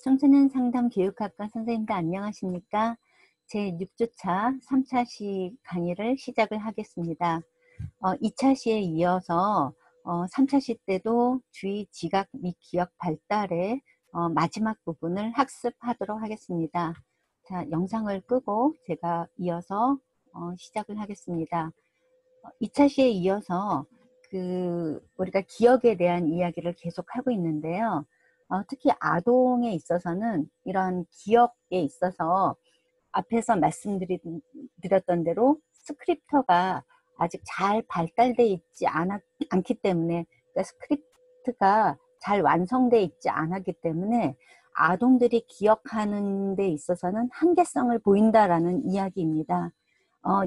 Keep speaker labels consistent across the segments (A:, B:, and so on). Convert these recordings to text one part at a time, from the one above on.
A: 청소년 상담 교육학과 선생님들 안녕하십니까? 제 6주차 3차 시 강의를 시작을 하겠습니다. 2차 시에 이어서 3차 시 때도 주의 지각 및 기억 발달의 마지막 부분을 학습하도록 하겠습니다. 자, 영상을 끄고 제가 이어서 시작을 하겠습니다. 2차 시에 이어서 우리가 기억에 대한 이야기를 계속 하고 있는데요. 특히 아동에 있어서는 이런 기억에 있어서 앞에서 말씀드렸던 대로 스크립터가 아직 잘 발달되어 있지 않기 때문에, 그러니까 스크립트가 잘 완성되어 있지 않았기 때문에 아동들이 기억하는 데 있어서는 한계성을 보인다라는 이야기입니다.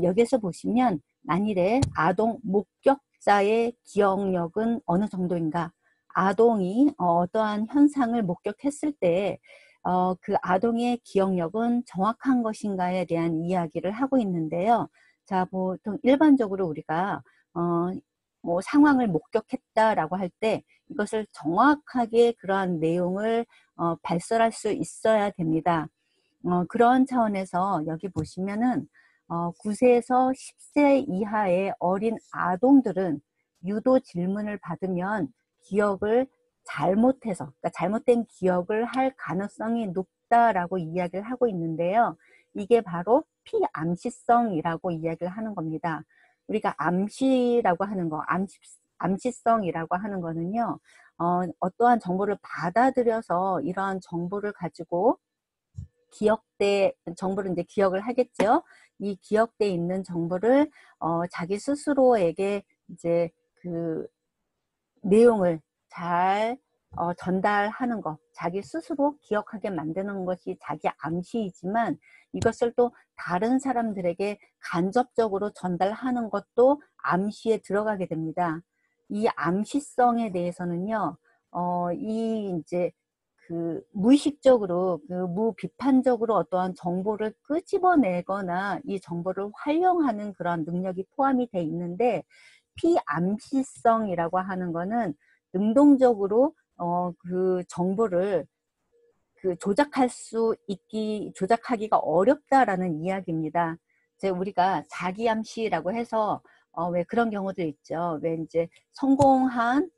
A: 여기서 보시면 만일에 아동 목격자의 기억력은 어느 정도인가, 아동이 어떠한 현상을 목격했을 때 그 아동의 기억력은 정확한 것인가에 대한 이야기를 하고 있는데요. 자, 보통 일반적으로 우리가 뭐 상황을 목격했다라고 할 때 이것을 정확하게 그러한 내용을 발설할 수 있어야 됩니다. 그런 차원에서 여기 보시면은 9세에서 10세 이하의 어린 아동들은 유도 질문을 받으면 기억을 잘못해서, 그러니까 잘못된 기억을 할 가능성이 높다라고 이야기를 하고 있는데요. 이게 바로 피암시성이라고 이야기를 하는 겁니다. 우리가 암시라고 하는 거, 암시성이라고 하는 거는요, 어떠한 정보를 받아들여서 이러한 정보를 가지고 정보를 이제 기억을 하겠죠. 이 기억돼 있는 정보를 자기 스스로에게 이제 그 내용을 잘 전달하는 것, 자기 스스로 기억하게 만드는 것이 자기 암시이지만, 이것을 또 다른 사람들에게 간접적으로 전달하는 것도 암시에 들어가게 됩니다. 이 암시성에 대해서는요, 이제 무의식적으로, 무비판적으로 어떠한 정보를 끄집어내거나 이 정보를 활용하는 그런 능력이 포함이 돼 있는데, 피암시성이라고 하는 거는 능동적으로 그 정보를 조작하기가 어렵다라는 이야기입니다. 이제 우리가 자기암시라고 해서 왜 그런 경우도 있죠. 왜 이제 성공한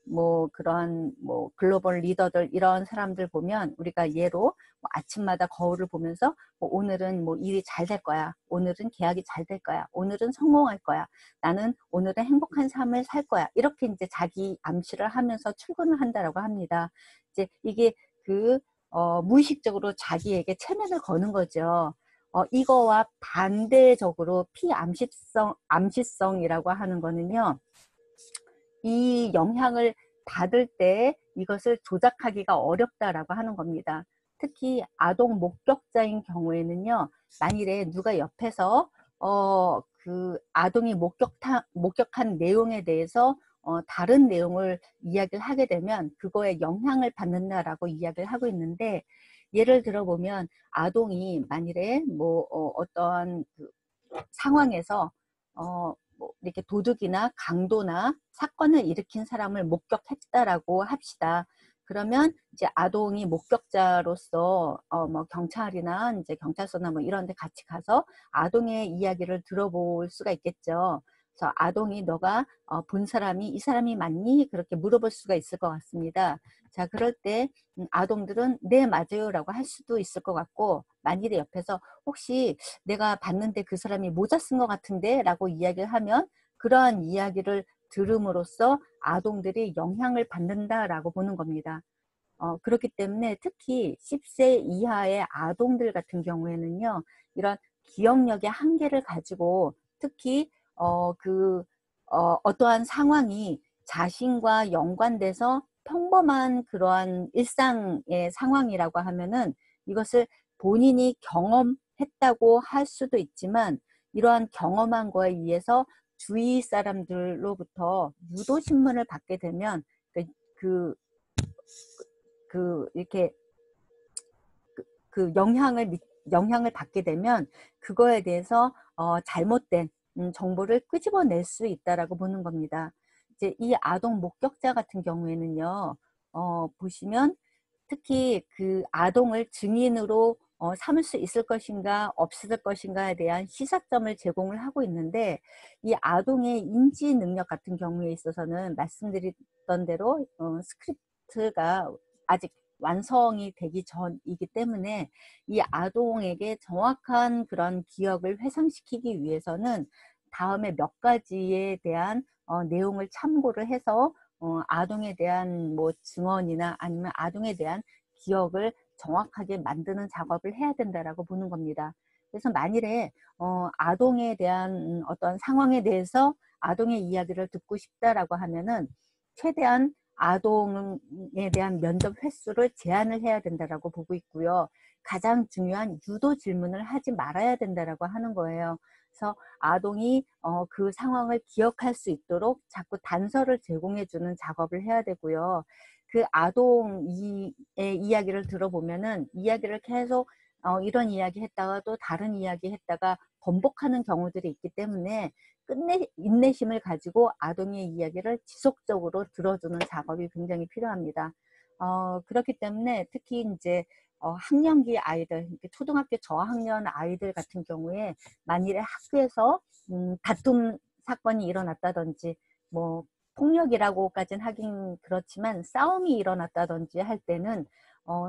A: 그런 글로벌 리더들, 이런 사람들 보면 우리가 예로 아침마다 거울을 보면서 오늘은 일이 잘 될 거야, 오늘은 계약이 잘 될 거야, 오늘은 성공할 거야, 나는 오늘은 행복한 삶을 살 거야, 이렇게 이제 자기 암시를 하면서 출근을 한다라고 합니다. 이제 이게 무의식적으로 자기에게 체면을 거는 거죠. 이거와 반대적으로 암시성이라고 하는 거는요, 이 영향을 받을 때 이것을 조작하기가 어렵다라고 하는 겁니다. 특히 아동 목격자인 경우에는요, 만일에 누가 옆에서 그 아동이 목격한 내용에 대해서 다른 내용을 이야기를 하게 되면 그거에 영향을 받는다라고 이야기를 하고 있는데, 예를 들어보면 아동이 만일에 어떠한 상황에서 이렇게 도둑이나 강도나 사건을 일으킨 사람을 목격했다라고 합시다. 그러면 이제 아동이 목격자로서 경찰이나 이제 경찰서나 이런 데 같이 가서 아동의 이야기를 들어볼 수가 있겠죠. 그래서 아동이 너가 본 사람이 이 사람이 맞니? 그렇게 물어볼 수가 있을 것 같습니다. 자, 그럴 때 아동들은 네, 맞아요 라고 할 수도 있을 것 같고, 만일에 옆에서 혹시 내가 봤는데 그 사람이 모자 쓴 것 같은데 라고 이야기를 하면, 그러한 이야기를 들음으로써 아동들이 영향을 받는다라고 보는 겁니다. 그렇기 때문에 특히 10세 이하의 아동들 같은 경우에는요, 이런 기억력의 한계를 가지고 특히 어떠한 상황이 자신과 연관돼서 평범한 그러한 일상의 상황이라고 하면은 이것을 본인이 경험했다고 할 수도 있지만, 이러한 경험한 거에 의해서 주위 사람들로부터 유도신문을 받게 되면 이렇게 영향을 받게 되면 그거에 대해서 잘못된 정보를 끄집어낼 수 있다라고 보는 겁니다. 이제 이 아동 목격자 같은 경우에는요, 보시면 특히 그 아동을 증인으로 삼을 수 있을 것인가 없을 것인가에 대한 시사점을 제공을 하고 있는데, 이 아동의 인지 능력 같은 경우에 있어서는 말씀드렸던 대로 스크립트가 아직 완성이 되기 전이기 때문에 이 아동에게 정확한 그런 기억을 회상시키기 위해서는 다음에 몇 가지에 대한 내용을 참고를 해서 아동에 대한 뭐 증언이나 아니면 아동에 대한 기억을 정확하게 만드는 작업을 해야 된다라고 보는 겁니다. 그래서 만일에 아동에 대한 어떤 상황에 대해서 아동의 이야기를 듣고 싶다라고 하면은 최대한 아동에 대한 면접 횟수를 제한을 해야 된다라고 보고 있고요. 가장 중요한 유도 질문을 하지 말아야 된다라고 하는 거예요. 그래서 아동이 그 상황을 기억할 수 있도록 자꾸 단서를 제공해주는 작업을 해야 되고요. 그 아동의 이야기를 들어보면은 이야기를 계속 이런 이야기 했다가 또 다른 이야기 했다가 번복하는 경우들이 있기 때문에 끝내 인내심을 가지고 아동의 이야기를 지속적으로 들어주는 작업이 굉장히 필요합니다. 그렇기 때문에 특히 이제 학령기 아이들, 초등학교 저학년 아이들 같은 경우에 만일에 학교에서 다툼 사건이 일어났다든지 뭐 폭력이라고까지는 하긴 그렇지만 싸움이 일어났다든지 할 때는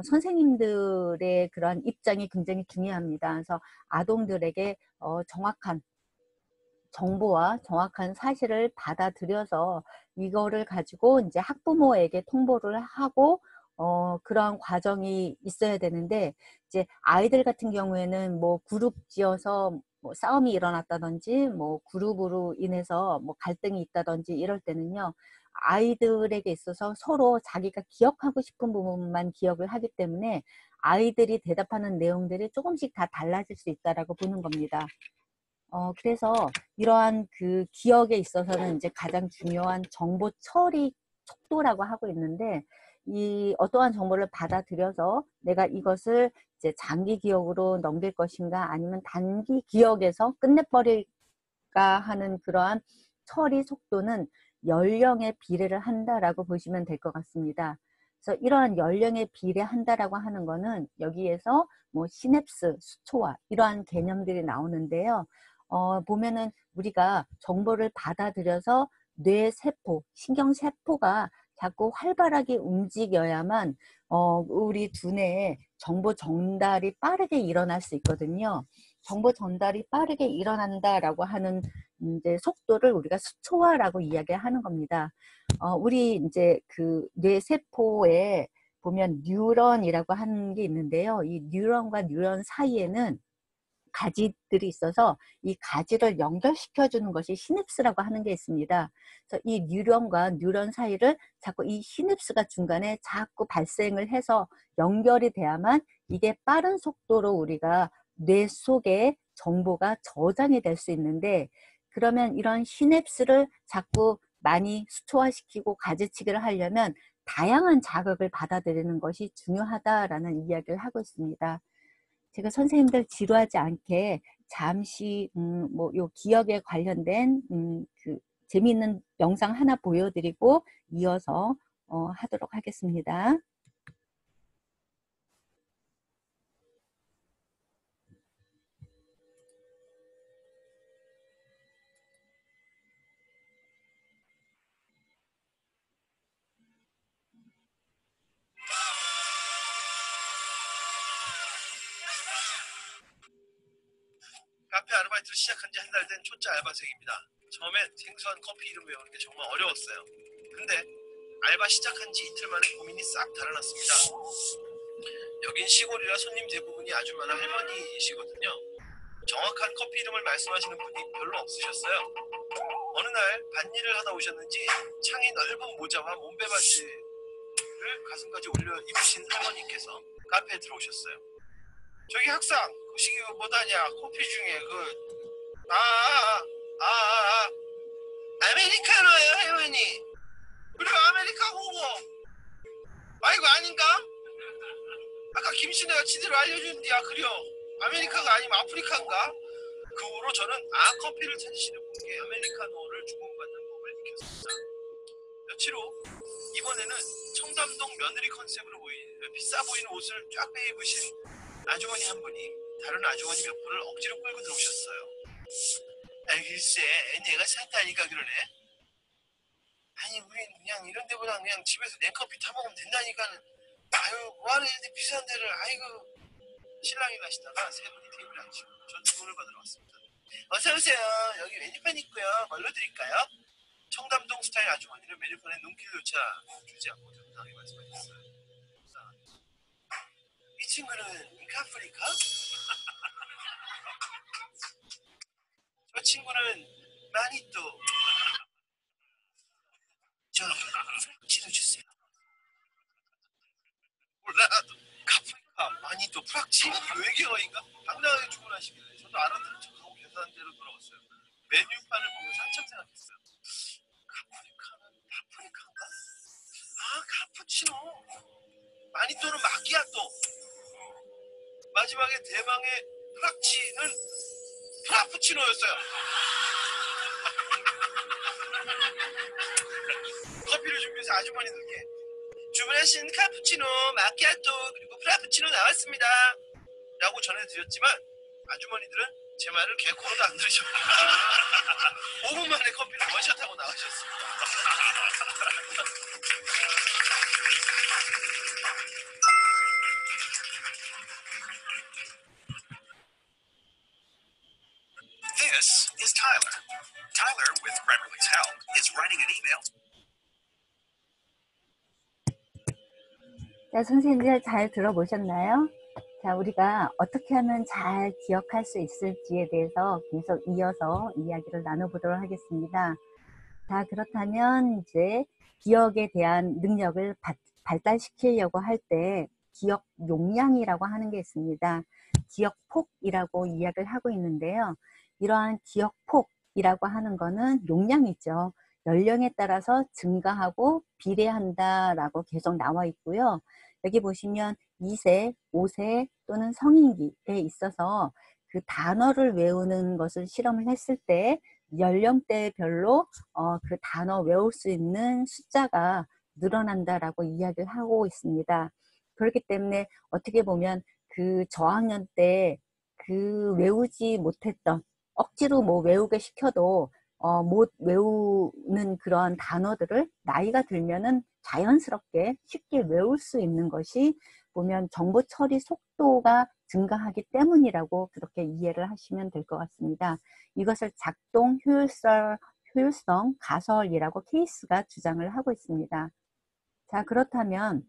A: 선생님들의 그런 입장이 굉장히 중요합니다. 그래서 아동들에게 정확한 정보와 정확한 사실을 받아들여서 이거를 가지고 이제 학부모에게 통보를 하고 그런 과정이 있어야 되는데, 이제 아이들 같은 경우에는 뭐 그룹 지어서 뭐 싸움이 일어났다든지 뭐 그룹으로 인해서 뭐 갈등이 있다든지 이럴 때는요, 아이들에게 있어서 서로 자기가 기억하고 싶은 부분만 기억을 하기 때문에 아이들이 대답하는 내용들이 조금씩 다 달라질 수 있다라고 보는 겁니다. 그래서 이러한 그 기억에 있어서는 이제 가장 중요한 정보 처리 속도라고 하고 있는데, 이 어떠한 정보를 받아들여서 내가 이것을 이제 장기 기억으로 넘길 것인가 아니면 단기 기억에서 끝내버릴까 하는 그러한 처리 속도는 연령에 비례를 한다라고 보시면 될 것 같습니다. 그래서 이러한 연령에 비례한다라고 하는 거는 여기에서 뭐 시냅스, 수초화 이러한 개념들이 나오는데요. 보면은 우리가 정보를 받아들여서 뇌세포, 신경세포가 자꾸 활발하게 움직여야만 우리 두뇌에 정보 전달이 빠르게 일어날 수 있거든요. 정보 전달이 빠르게 일어난다라고 하는 이제 속도를 우리가 수초화라고 이야기하는 겁니다. 우리 이제 그 뇌세포에 보면 뉴런이라고 하는 게 있는데요. 이 뉴런과 뉴런 사이에는 가지들이 있어서 이 가지를 연결시켜주는 것이 시냅스라고 하는 게 있습니다. 그래서 이 뉴런과 뉴런 사이를 자꾸 이 시냅스가 중간에 자꾸 발생을 해서 연결이 돼야만 이게 빠른 속도로 우리가 뇌 속에 정보가 저장이 될 수 있는데, 그러면 이런 시냅스를 자꾸 많이 수초화시키고 가지치기를 하려면 다양한 자극을 받아들이는 것이 중요하다라는 이야기를 하고 있습니다. 제가 선생님들 지루하지 않게 잠시 뭐 요 기억에 관련된 그 재미있는 영상 하나 보여드리고 이어서 하도록 하겠습니다.
B: 카페 아르바이트를 시작한 지 한 달 된 초짜 알바생입니다. 처음엔 생소한 커피 이름 외우는 게 정말 어려웠어요. 근데 알바 시작한 지 이틀 만에 고민이 싹 달아났습니다. 여긴 시골이라 손님 대부분이 아줌마나 할머니이시거든요. 정확한 커피 이름을 말씀하시는 분이 별로 없으셨어요. 어느 날 밭일을 하다 오셨는지 창이 넓은 모자와 몸빼바지를 가슴까지 올려 입으신 할머니께서 카페에 들어오셨어요. 저기 학생, 그 시기 뭐다냐? 커피 중에 아메리카노예요, 할머니. 그래, 아메리카노고. 아이고, 아닌가? 아까 김신혜가 지대로 알려준디야, 그려. 아메리카가 아니면 아프리카인가? 그 후로 저는 커피를 찾으시는 분께 아메리카노를 주문받는 법을 익혔습니다. 며칠 후 이번에는 청담동 며느리 컨셉으로 보이는 비싸 보이는 옷을 쫙 빼입으신 아주머니 한 분이 다른 아주머니 몇 분을 억지로 끌고 들어오셨어요. 아, 글쎄, 내가 샀다니까 그러네. 아니, 우린 그냥 이런 데보다 그냥 집에서 냉커피 타먹으면 된다니까. 아유, 뭐하러 이렇게 비싼 데를, 아이고. 신랑이 가시다가 세 분이 테이블에 앉히고 전 주문을 받으러 왔습니다. 어서오세요. 여기 메뉴판 있고요. 뭘로 드릴까요? 청담동 스타일 아주머니는 메뉴판에 눈길조차 주지 않고 당당히 말씀하셨어요. 이 친구는 카프리카? 저 친구는 마니또. 저 프락치도 주세요. 몰라도 카프리카, 마니또, 프락치? 외계어인가? 당당하게 주문하시길래 저도 알아들은 척하고 계산대로 돌아왔어요. 메뉴판을 보면서 한참 생각했어요. 카프리카인가? 아, 카푸치노. 마니또는 마키아또. 마지막에 대망의 프락치는 프라푸치노였어요. 커피를 준비해서 아주머니들께 주문하신 카푸치노, 마키아토, 그리고 프라푸치노 나왔습니다 라고 전해드렸지만 아주머니들은 제 말을 개코로도 안 들으셨고 5분 만에 커피를 원샷하고 나가셨습니다. This is Tyler. Tyler, with Grammarly's help, is writing an email.
A: 자, 선생님들 잘 들어보셨나요? 자, 우리가 어떻게 하면 잘 기억할 수 있을지에 대해서 계속 이어서 이야기를 나눠보도록 하겠습니다. 자, 그렇다면 이제 기억에 대한 능력을 발달시키려고 할 때 기억 용량이라고 하는 게 있습니다. 기억폭이라고 이야기를 하고 있는데요. 이러한 기억폭이라고 하는 거는 용량이죠. 연령에 따라서 증가하고 비례한다라고 계속 나와 있고요. 여기 보시면 2세, 5세 또는 성인기에 있어서 그 단어를 외우는 것을 실험을 했을 때 연령대별로 그 단어 외울 수 있는 숫자가 늘어난다라고 이야기를 하고 있습니다. 그렇기 때문에 어떻게 보면 그 저학년 때 그 외우지 못했던 억지로 뭐 외우게 시켜도 못 외우는 그런 단어들을 나이가 들면은 자연스럽게 쉽게 외울 수 있는 것이 보면 정보 처리 속도가 증가하기 때문이라고 그렇게 이해를 하시면 될 것 같습니다. 이것을 작동 효율성 가설이라고 케이스가 주장을 하고 있습니다. 자, 그렇다면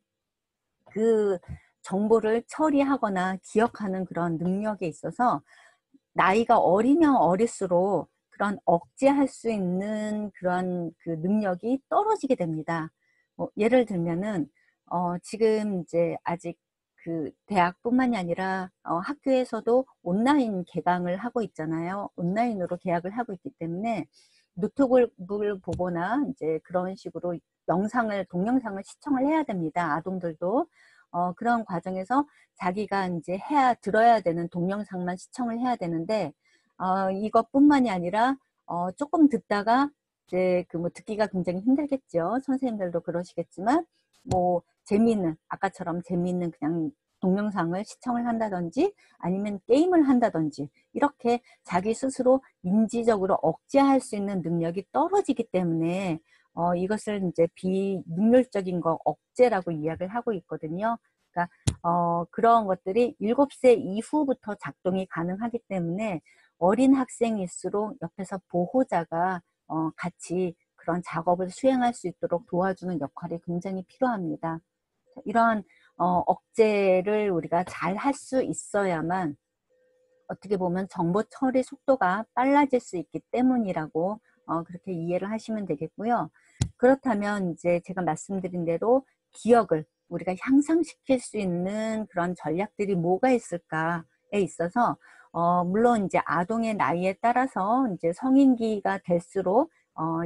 A: 그 정보를 처리하거나 기억하는 그런 능력에 있어서 나이가 어리면 어릴수록 그런 억제할 수 있는 그런 그 능력이 떨어지게 됩니다. 예를 들면은 지금 이제 아직 그 대학뿐만이 아니라 학교에서도 온라인 개강을 하고 있잖아요. 온라인으로 계약을 하고 있기 때문에 노트북을 보거나 이제 그런 식으로 동영상을 시청을 해야 됩니다. 아동들도 그런 과정에서 자기가 이제 들어야 되는 동영상만 시청을 해야 되는데 이것뿐만이 아니라 조금 듣다가 이제 뭐 듣기가 굉장히 힘들겠죠. 선생님들도 그러시겠지만 뭐 아까처럼 재미있는 그냥 동영상을 시청을 한다든지 아니면 게임을 한다든지 이렇게 자기 스스로 인지적으로 억제할 수 있는 능력이 떨어지기 때문에 이것을 이제 비능률적인 억제라고 이야기를 하고 있거든요. 그러니까 그런 것들이 7세 이후부터 작동이 가능하기 때문에 어린 학생일수록 옆에서 보호자가 같이 그런 작업을 수행할 수 있도록 도와주는 역할이 굉장히 필요합니다. 이러한 억제를 우리가 잘 할 수 있어야만 어떻게 보면 정보 처리 속도가 빨라질 수 있기 때문이라고 그렇게 이해를 하시면 되겠고요. 그렇다면 이제 제가 말씀드린 대로 기억을 우리가 향상시킬 수 있는 그런 전략들이 뭐가 있을까에 있어서 물론 이제 아동의 나이에 따라서 이제 성인기가 될수록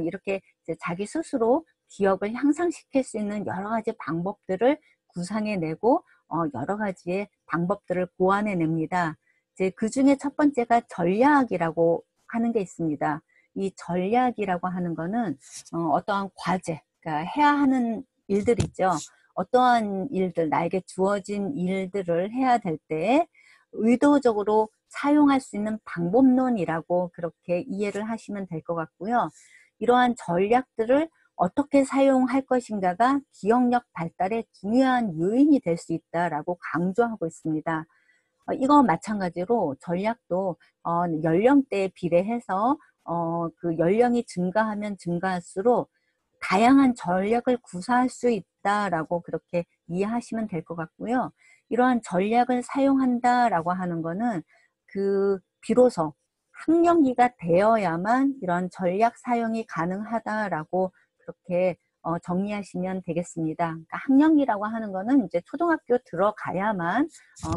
A: 이렇게 이제 자기 스스로 기억을 향상시킬 수 있는 여러 가지 방법들을 구상해내고 여러 가지의 방법들을 고안해냅니다. 이제 그 중에 첫 번째가 전략이라고 하는 게 있습니다. 이 전략이라고 하는 거는 어떠한 과제, 그러니까 해야 하는 일들 있죠. 어떠한 일들, 나에게 주어진 일들을 해야 될 때 의도적으로 사용할 수 있는 방법론이라고 그렇게 이해를 하시면 될 것 같고요. 이러한 전략들을 어떻게 사용할 것인가가 기억력 발달의 중요한 요인이 될 수 있다라고 강조하고 있습니다. 이거 마찬가지로 전략도 연령대에 비례해서 그 연령이 증가하면 증가할수록 다양한 전략을 구사할 수 있다라고 그렇게 이해하시면 될 것 같고요. 이러한 전략을 사용한다라고 하는 거는 비로소 학령기가 되어야만 이런 전략 사용이 가능하다라고 그렇게 정리하시면 되겠습니다. 그러니까 학령기라고 하는 거는 이제 초등학교 들어가야만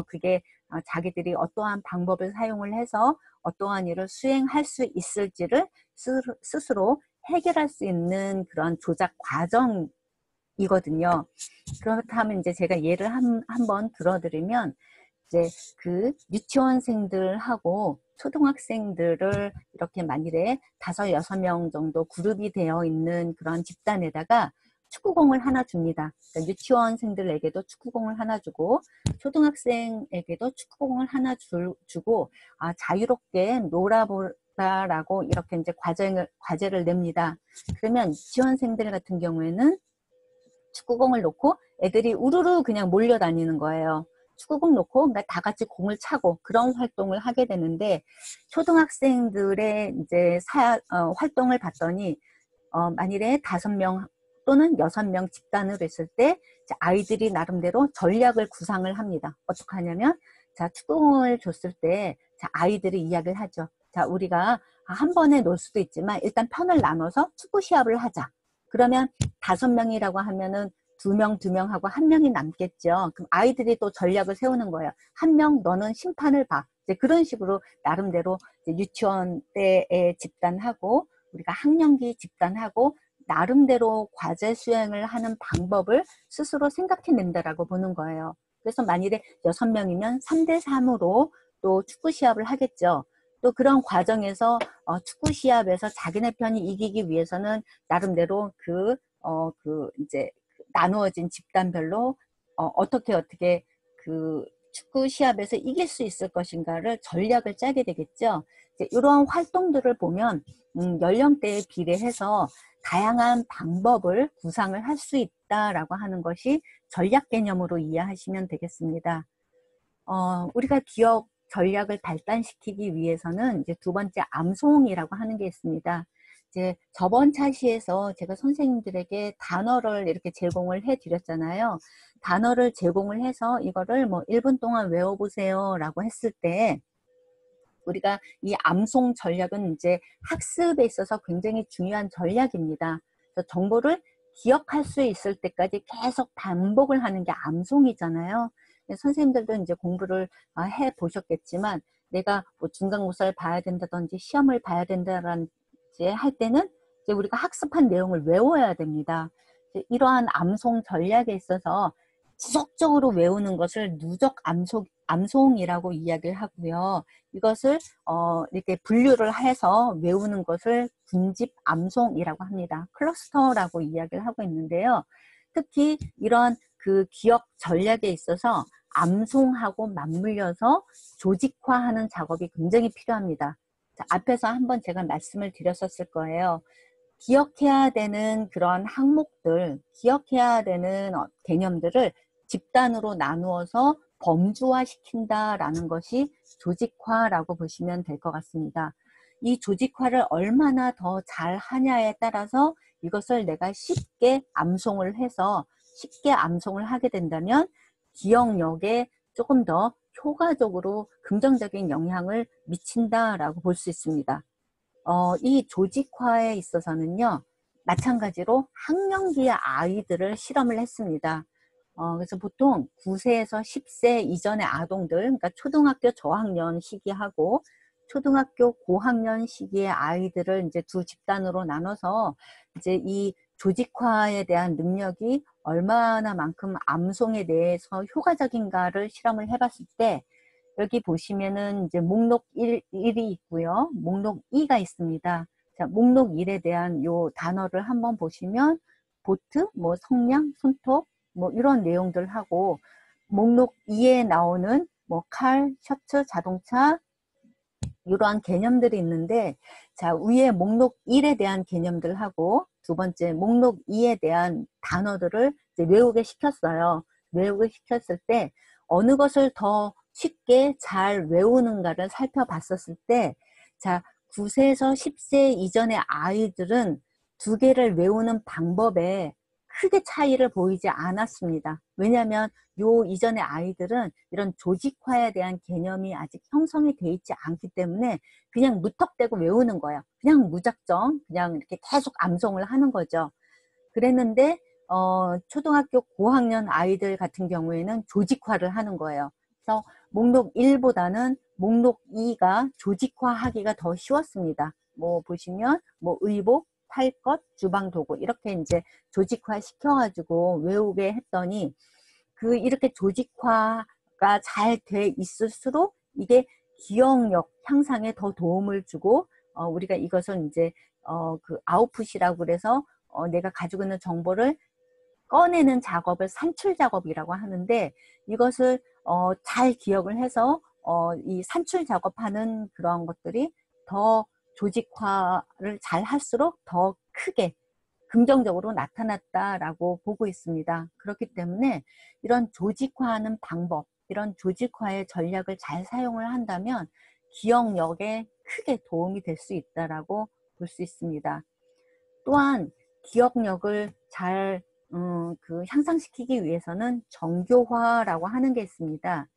A: 그게 자기들이 어떠한 방법을 사용을 해서 어떠한 일을 수행할 수 있을지를 스스로 해결할 수 있는 그런 조작 과정이거든요. 그렇다면 이제 제가 예를 한번 들어드리면 이제 그 유치원생들하고 초등학생들을 이렇게 만일에 5, 6명 정도 그룹이 되어 있는 그런 집단에다가 축구공을 하나 줍니다. 그러니까 유치원생들에게도 축구공을 하나 주고 초등학생에게도 축구공을 하나 주고 자유롭게 놀아보라라고 이렇게 이제 과제를 냅니다. 그러면 유치원생들 같은 경우에는 축구공을 놓고 애들이 우르르 그냥 몰려다니는 거예요. 축구공 놓고 다 같이 공을 차고 그런 활동을 하게 되는데 초등학생들의 이제 활동을 봤더니 만일에 5명 또는 6명 집단으로 했을 때 아이들이 나름대로 전략을 구상을 합니다. 어떻게 하냐면 자, 축구공을 줬을 때 자, 아이들이 이야기를 하죠. 자, 우리가 한 번에 놓을 수도 있지만 일단 편을 나눠서 축구 시합을 하자. 그러면 5명이라고 하면은 2명, 2명 하고 1명이 남겠죠. 그럼 아이들이 또 전략을 세우는 거예요. 1명 너는 심판을 봐. 이제 그런 식으로 나름대로 이제 유치원 때의 집단하고 우리가 학령기 집단하고 나름대로 과제 수행을 하는 방법을 스스로 생각해낸다라고 보는 거예요. 그래서 만일에 6명이면 3대3으로 또 축구 시합을 하겠죠. 또 그런 과정에서 축구 시합에서 자기네 편이 이기기 위해서는 나름대로 이제 나누어진 집단별로 어떻게 그 축구 시합에서 이길 수 있을 것인가를 전략을 짜게 되겠죠. 이제 이러한 활동들을 보면 연령대에 비례해서 다양한 방법을 구상을 할 수 있다라고 하는 것이 전략 개념으로 이해하시면 되겠습니다. 우리가 기억 전략을 발달시키기 위해서는 이제 두 번째 암송이라고 하는 게 있습니다. 이제 저번 차시에서 제가 선생님들에게 단어를 이렇게 제공을 해 드렸잖아요. 단어를 제공을 해서 이거를 뭐 1분 동안 외워보세요 라고 했을 때 우리가 이 암송 전략은 이제 학습에 있어서 굉장히 중요한 전략입니다. 그래서 정보를 기억할 수 있을 때까지 계속 반복을 하는 게 암송이잖아요. 선생님들도 이제 공부를 해 보셨겠지만 내가 뭐 중간고사를 봐야 된다든지 시험을 봐야 된다든지 할 때는 이제 우리가 학습한 내용을 외워야 됩니다. 이러한 암송 전략에 있어서 지속적으로 외우는 것을 누적 암송이라고 이야기를 하고요. 이것을 이렇게 분류를 해서 외우는 것을 군집 암송이라고 합니다. 클러스터라고 이야기를 하고 있는데요. 특히 이런 그 기억 전략에 있어서 암송하고 맞물려서 조직화하는 작업이 굉장히 필요합니다. 자, 앞에서 한번 제가 말씀을 드렸었을 거예요. 기억해야 되는 그런 항목들, 기억해야 되는 개념들을 집단으로 나누어서 범주화시킨다라는 것이 조직화라고 보시면 될 것 같습니다. 이 조직화를 얼마나 더 잘 하냐에 따라서 이것을 내가 쉽게 암송을 해서 쉽게 암송을 하게 된다면 기억력에 조금 더 효과적으로 긍정적인 영향을 미친다라고 볼 수 있습니다. 이 조직화에 있어서는요, 마찬가지로 학령기의 아이들을 실험을 했습니다. 그래서 보통 9세에서 10세 이전의 아동들, 그러니까 초등학교 저학년 시기하고 초등학교 고학년 시기의 아이들을 이제 두 집단으로 나눠서 이제 이 조직화에 대한 능력이 얼마나 만큼 암송에 대해서 효과적인가를 실험을 해봤을 때 여기 보시면은 이제 목록 1이 있고요. 목록 2가 있습니다. 자, 목록 1에 대한 요 단어를 한번 보시면 보트, 뭐 성냥, 손톱, 뭐 이런 내용들 하고, 목록 2에 나오는 뭐 칼, 셔츠, 자동차 이러한 개념들이 있는데, 자, 위에 목록 1에 대한 개념들 하고 두 번째 목록 2에 대한 단어들을 이제 외우게 시켰어요. 외우게 시켰을 때 어느 것을 더 쉽게 잘 외우는가를 살펴봤었을 때, 자, 9세에서 10세 이전의 아이들은 두 개를 외우는 방법에 크게 차이를 보이지 않았습니다. 왜냐하면 요 이전의 아이들은 이런 조직화에 대한 개념이 아직 형성이 돼 있지 않기 때문에 그냥 무턱대고 외우는 거예요. 그냥 무작정 그냥 이렇게 계속 암송을 하는 거죠. 그랬는데 초등학교 고학년 아이들 같은 경우에는 조직화를 하는 거예요. 그래서 목록 1보다는 목록 2가 조직화하기가 더 쉬웠습니다. 뭐 보시면 뭐 의복, 탈 것, 주방 도구 이렇게 이제 조직화 시켜가지고 외우게 했더니 이렇게 조직화가 잘 돼 있을수록 이게 기억력 향상에 더 도움을 주고, 우리가 이것을 이제 그 아웃풋이라고 그래서 내가 가지고 있는 정보를 꺼내는 작업을 산출 작업이라고 하는데, 이것을 잘 기억을 해서 이 산출 작업하는 그런 것들이 더 조직화를 잘 할수록 더 크게 긍정적으로 나타났다라고 보고 있습니다. 그렇기 때문에 이런 조직화하는 방법, 이런 조직화의 전략을 잘 사용을 한다면 기억력에 크게 도움이 될 수 있다라고 볼 수 있습니다. 또한 기억력을 잘 향상시키기 위해서는 정교화라고 하는 게 있습니다.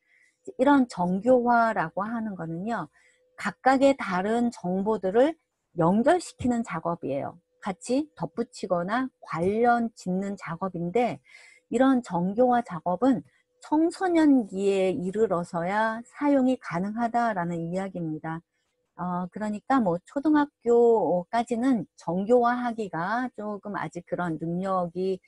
A: 이런 정교화라고 하는 거는요, 각각의 다른 정보들을 연결시키는 작업이에요. 같이 덧붙이거나 관련 짓는 작업인데, 이런 정교화 작업은 청소년기에 이르러서야 사용이 가능하다라는 이야기입니다. 그러니까 뭐 초등학교까지는 정교화하기가 조금 아직 그런 능력이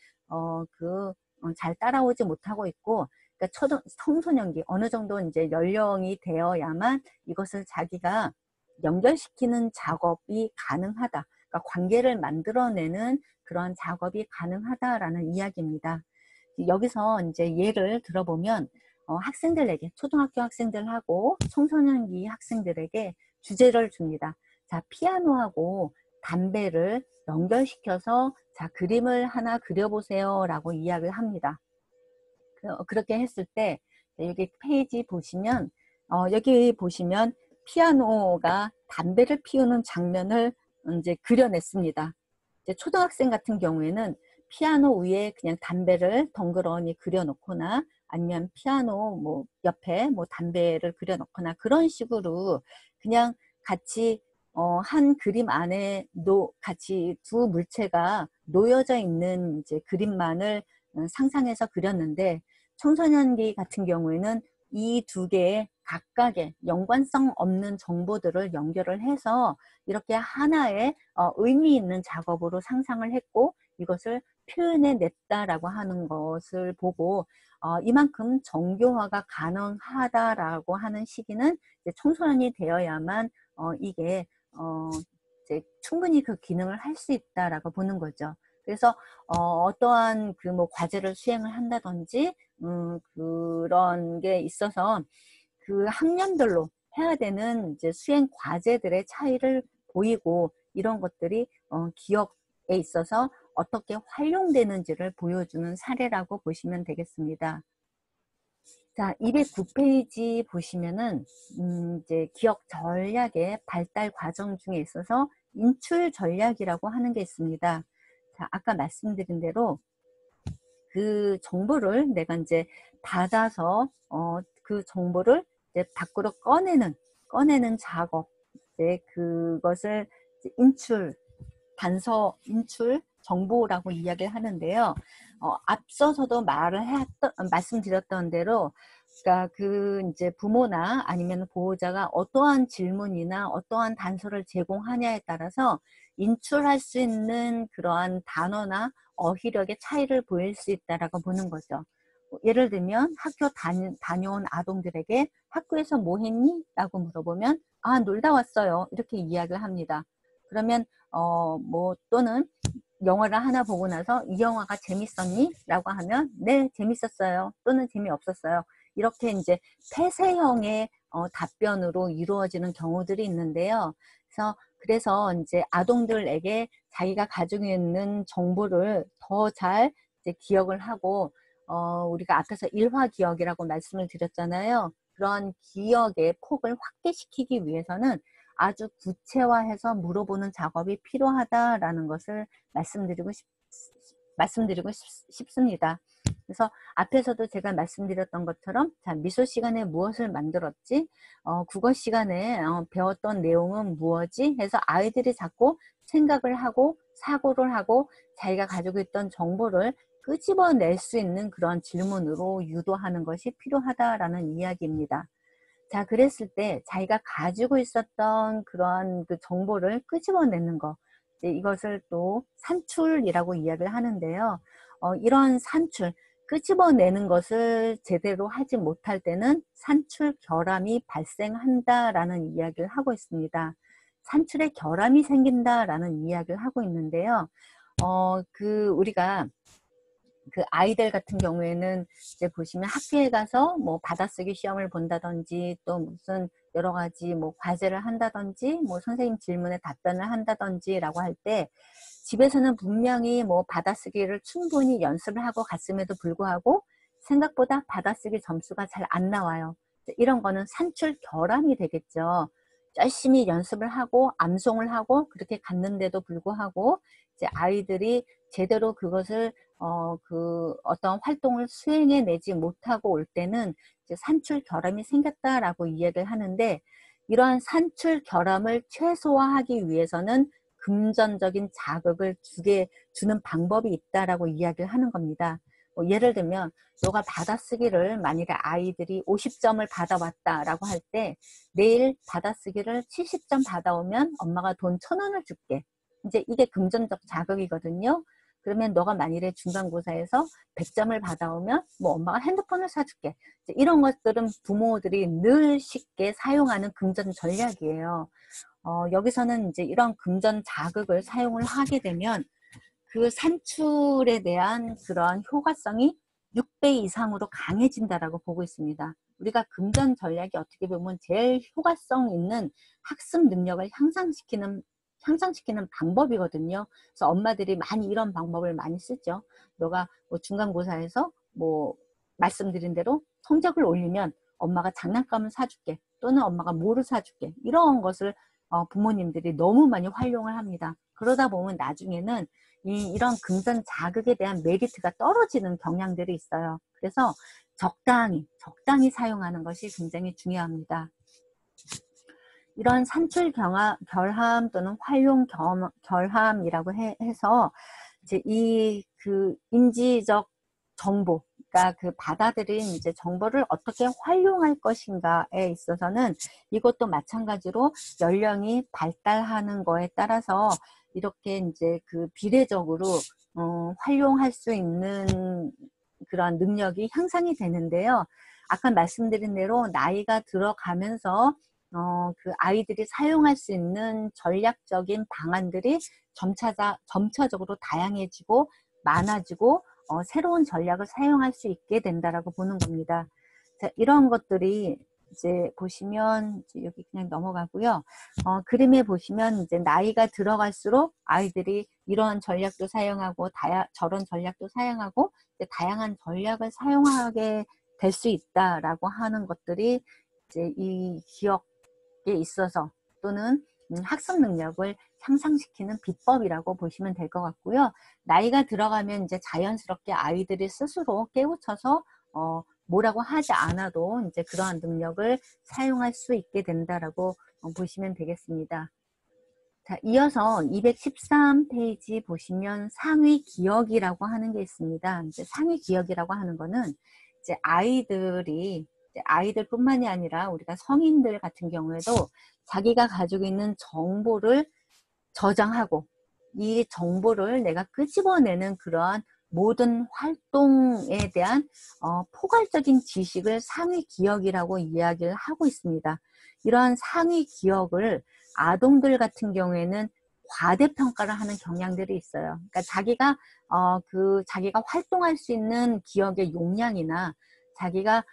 A: 잘 따라오지 못하고 있고, 그러니까 청소년기 어느 정도 이제 연령이 되어야만 이것을 자기가 연결시키는 작업이 가능하다. 그러니까 관계를 만들어내는 그런 작업이 가능하다라는 이야기입니다. 여기서 이제 예를 들어보면 학생들에게, 초등학교 학생들하고 청소년기 학생들에게 주제를 줍니다. 자, 피아노하고 담배를 연결시켜서 자, 그림을 하나 그려보세요 라고 이야기를 합니다. 그렇게 했을 때 여기 페이지 보시면 여기 보시면 피아노가 담배를 피우는 장면을 이제 그려냈습니다. 이제 초등학생 같은 경우에는 피아노 위에 그냥 담배를 덩그러니 그려놓거나 아니면 피아노 뭐 옆에 뭐 담배를 그려놓거나 그런 식으로 그냥 같이 한 그림 안에 같이 두 물체가 놓여져 있는 이제 그림만을 상상해서 그렸는데, 청소년기 같은 경우에는 이 두 개의 각각의 연관성 없는 정보들을 연결을 해서 이렇게 하나의 의미 있는 작업으로 상상을 했고 이것을 표현해 냈다라고 하는 것을 보고 이만큼 정교화가 가능하다라고 하는 시기는 이제 청소년이 되어야만 이게 이제 충분히 그 기능을 할 수 있다라고 보는 거죠. 그래서 어떠한 그 뭐 과제를 수행을 한다든지 그런 게 있어서 그 학년별로 해야 되는 이제 수행 과제들의 차이를 보이고 이런 것들이 기억에 있어서 어떻게 활용되는지를 보여주는 사례라고 보시면 되겠습니다. 자, 209페이지 보시면은 이제 기억 전략의 발달 과정 중에 있어서 인출 전략이라고 하는 게 있습니다. 자, 아까 말씀드린 대로 그 정보를 내가 이제 받아서 그 정보를 이제 밖으로 꺼내는 작업, 이제 그것을 이제 단서 인출 정보라고 이야기를 하는데요. 앞서서도 말씀드렸던 대로, 그러니까 그 이제 부모나 아니면 보호자가 어떠한 질문이나 어떠한 단서를 제공하냐에 따라서 인출할 수 있는 그러한 단어나 어휘력의 차이를 보일 수 있다라고 보는 거죠. 예를 들면 학교 다녀온 아동들에게 학교에서 뭐 했니? 라고 물어보면 놀다 왔어요. 이렇게 이야기를 합니다. 그러면 또는 영화를 하나 보고 나서 이 영화가 재밌었니? 라고 하면 네, 재밌었어요. 또는 재미없었어요. 이렇게 이제 폐쇄형의 답변으로 이루어지는 경우들이 있는데요. 그래서 이제 아동들에게 자기가 가지고 있는 정보를 더 잘 이제 기억을 하고, 우리가 앞에서 일화 기억이라고 말씀을 드렸잖아요. 그런 기억의 폭을 확대시키기 위해서는 아주 구체화해서 물어보는 작업이 필요하다라는 것을 말씀드리고 싶습니다. 그래서 앞에서도 제가 말씀드렸던 것처럼, 자, 미소 시간에 무엇을 만들었지? 국어 시간에 배웠던 내용은 무엇이? 해서 아이들이 자꾸 생각을 하고 사고를 하고 자기가 가지고 있던 정보를 끄집어낼 수 있는 그런 질문으로 유도하는 것이 필요하다라는 이야기입니다. 자, 그랬을 때 자기가 가지고 있었던 그런 그 정보를 끄집어내는 거, 이것을 또 산출이라고 이야기를 하는데요. 이런 산출, 끄집어내는 것을 제대로 하지 못할 때는 산출 결함이 발생한다라는 이야기를 하고 있습니다. 산출에 결함이 생긴다라는 이야기를 하고 있는데요. 우리가 그 아이들 같은 경우에는 이제 보시면 학교에 가서 뭐 받아쓰기 시험을 본다든지 또 무슨 여러 가지 뭐 과제를 한다든지 뭐 선생님 질문에 답변을 한다든지라고 할 때 집에서는 분명히 뭐 받아쓰기를 충분히 연습을 하고 갔음에도 불구하고 생각보다 받아쓰기 점수가 잘 안 나와요. 이런 거는 산출 결함이 되겠죠. 열심히 연습을 하고 암송을 하고 그렇게 갔는데도 불구하고 이제 아이들이 제대로 그것을 어떤 활동을 수행해내지 못하고 올 때는 이제 산출 결함이 생겼다라고 이야기를 하는데, 이러한 산출 결함을 최소화하기 위해서는 금전적인 자극을 주는 방법이 있다라고 이야기를 하는 겁니다. 예를 들면 너가 받아쓰기를 만일에 아이들이 50점을 받아왔다라고 할 때 내일 받아쓰기를 70점 받아오면 엄마가 돈 1,000원을 줄게. 이제 이게 금전적 자극이거든요. 그러면 너가 만일에 중간고사에서 100점을 받아오면 뭐 엄마가 핸드폰을 사줄게. 이런 것들은 부모들이 늘 쉽게 사용하는 금전 전략이에요. 여기서는 이제 이런 금전 자극을 사용을 하게 되면 그 산출에 대한 그런 효과성이 6배 이상으로 강해진다라고 보고 있습니다. 우리가 금전 전략이 어떻게 보면 제일 효과성 있는 학습 능력을 향상시키는 방법이거든요. 그래서 엄마들이 많이 이런 방법을 많이 쓰죠. 너가 뭐 중간고사에서 뭐 말씀드린 대로 성적을 올리면 엄마가 장난감을 사줄게, 또는 엄마가 뭐를 사줄게, 이런 것을 부모님들이 너무 많이 활용을 합니다. 그러다 보면 나중에는 이런 금전 자극에 대한 메리트가 떨어지는 경향들이 있어요. 그래서 적당히 사용하는 것이 굉장히 중요합니다. 이런 산출 결함 또는 활용 결함이라고 해서 이제 그 인지적 정보, 그러니까 그 받아들인 이제 정보를 어떻게 활용할 것인가에 있어서는 이것도 마찬가지로 연령이 발달하는 거에 따라서 이렇게 이제 그 비례적으로 활용할 수 있는 그런 능력이 향상이 되는데요. 아까 말씀드린 대로 나이가 들어가면서 그 아이들이 사용할 수 있는 전략적인 방안들이 점차적으로 다양해지고 많아지고 새로운 전략을 사용할 수 있게 된다라고 보는 겁니다. 자, 이런 것들이 이제 보시면 이제 여기 그냥 넘어가고요. 그림에 보시면 이제 나이가 들어갈수록 아이들이 이런 전략도 사용하고 저런 전략도 사용하고 이제 다양한 전략을 사용하게 될 수 있다라고 하는 것들이 이제 이 기억에 있어서 또는 학습 능력을 향상시키는 비법이라고 보시면 될 것 같고요. 나이가 들어가면 이제 자연스럽게 아이들이 스스로 깨우쳐서 뭐라고 하지 않아도 이제 그러한 능력을 사용할 수 있게 된다라고 보시면 되겠습니다. 자, 이어서 213페이지 보시면 상위 기억이라고 하는 게 있습니다. 이제 상위 기억이라고 하는 거는 이제 아이들뿐만이 아니라 우리가 성인들 같은 경우에도 자기가 가지고 있는 정보를 저장하고 이 정보를 내가 끄집어내는 그러한 모든 활동에 대한 포괄적인 지식을 상위 기억이라고 이야기를 하고 있습니다. 이러한 상위 기억을 아동들 같은 경우에는 과대평가를 하는 경향들이 있어요. 그러니까 자기가 활동할 수 있는 기억의 용량이나 자기가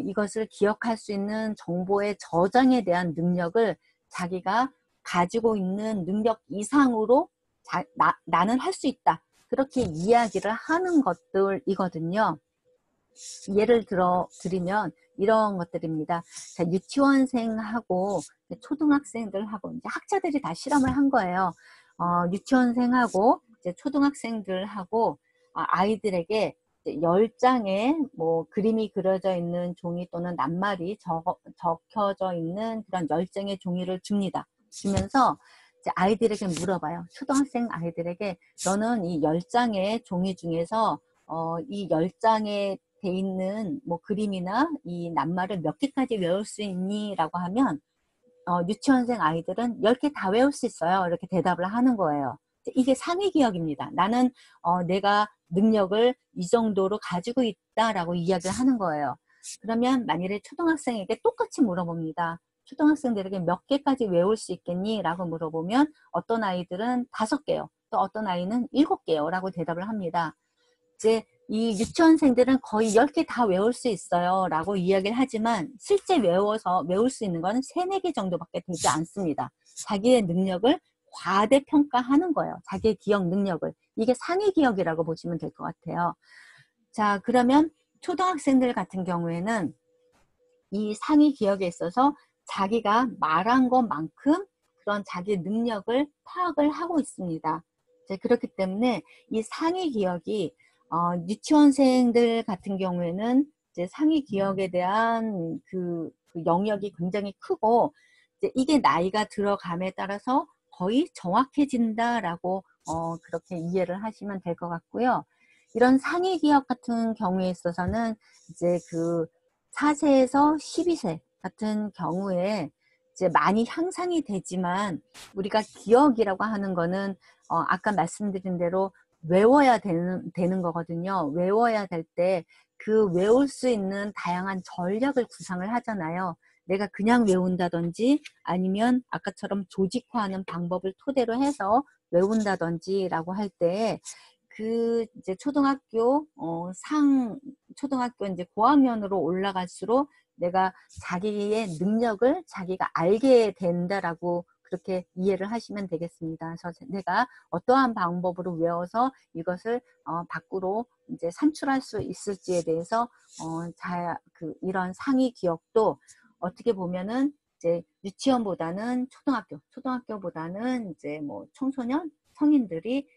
A: 이것을 기억할 수 있는 정보의 저장에 대한 능력을 자기가 가지고 있는 능력 이상으로 나는 할 수 있다. 그렇게 이야기를 하는 것들이거든요. 예를 드리면 이런 것들입니다. 자, 유치원생하고 초등학생들하고 이제 학자들이 다 실험을 한 거예요. 유치원생하고 이제 초등학생들하고 아이들에게 10장의 뭐 그림이 그려져 있는 종이 또는 낱말이 적혀져 있는 그런 10장의 종이를 줍니다. 주면서 이제 아이들에게 물어봐요. 초등학생 아이들에게 너는 이 10장의 종이 중에서 이 10장에 돼 있는 뭐 그림이나 이 낱말을 몇 개까지 외울 수 있니? 라고 하면 유치원생 아이들은 10개 다 외울 수 있어요. 이렇게 대답을 하는 거예요. 이게 상위 기억입니다. 나는 내가 능력을 이 정도로 가지고 있다라고 이야기를 하는 거예요. 그러면 만일에 초등학생에게 똑같이 물어봅니다. 초등학생들에게 몇 개까지 외울 수 있겠니? 라고 물어보면 어떤 아이들은 5개요. 또 어떤 아이는 7개요. 라고 대답을 합니다. 이제 이 유치원생들은 거의 10개 다 외울 수 있어요. 라고 이야기를 하지만 실제 외울 수 있는 건 3, 4개 정도밖에 되지 않습니다. 자기의 능력을 과대평가하는 거예요. 자기의 기억 능력을. 이게 상위 기억이라고 보시면 될 것 같아요. 자, 그러면 초등학생들 같은 경우에는 이 상위 기억에 있어서 자기가 말한 것만큼 그런 자기 능력을 파악을 하고 있습니다. 그렇기 때문에 이 상위 기억이 유치원생들 같은 경우에는 이제 상위 기억에 대한 그 영역이 굉장히 크고 이제 이게 나이가 들어감에 따라서 거의 정확해진다라고 그렇게 이해를 하시면 될 것 같고요. 이런 상위 기억 같은 경우에 있어서는 이제 그 4세에서 12세 같은 경우에 이제 많이 향상이 되지만 우리가 기억이라고 하는 거는 아까 말씀드린 대로 외워야 되는 거거든요. 외워야 될 때 그 외울 수 있는 다양한 전략을 구상을 하잖아요. 내가 그냥 외운다든지 아니면 아까처럼 조직화하는 방법을 토대로 해서 외운다든지라고 할 때 그 이제 초등학교 이제 고학년으로 올라갈수록 내가 자기의 능력을 자기가 알게 된다라고 그렇게 이해를 하시면 되겠습니다. 그래서 내가 어떠한 방법으로 외워서 이것을 밖으로 이제 산출할 수 있을지에 대해서 이런 상위 기억도 어떻게 보면은 이제 유치원보다는 초등학교보다는 이제 뭐 청소년, 성인들이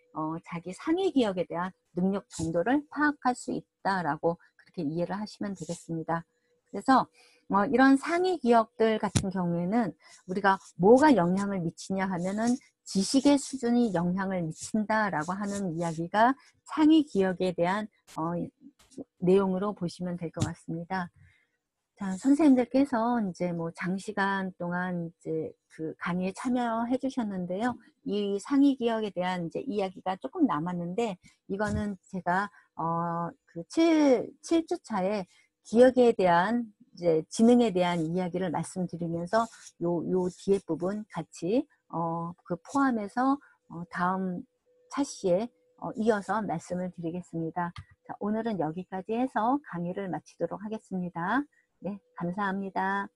A: 자기 상위 기억에 대한 능력 정도를 파악할 수 있다라고 그렇게 이해를 하시면 되겠습니다. 그래서 이런 상위 기억들 같은 경우에는 우리가 뭐가 영향을 미치냐 하면은 지식의 수준이 영향을 미친다라고 하는 이야기가 상위 기억에 대한 내용으로 보시면 될 것 같습니다. 자, 선생님들께서 이제 뭐 장시간 동안 이제 그 강의에 참여해 주셨는데요. 이 상위 기억에 대한 이제 이야기가 조금 남았는데, 이거는 제가, 그 7주차에 기억에 대한, 이제 지능에 대한 이야기를 말씀드리면서 요 뒤에 부분 같이, 그 포함해서, 다음 차시에, 이어서 말씀을 드리겠습니다. 자, 오늘은 여기까지 해서 강의를 마치도록 하겠습니다. 네, 감사합니다.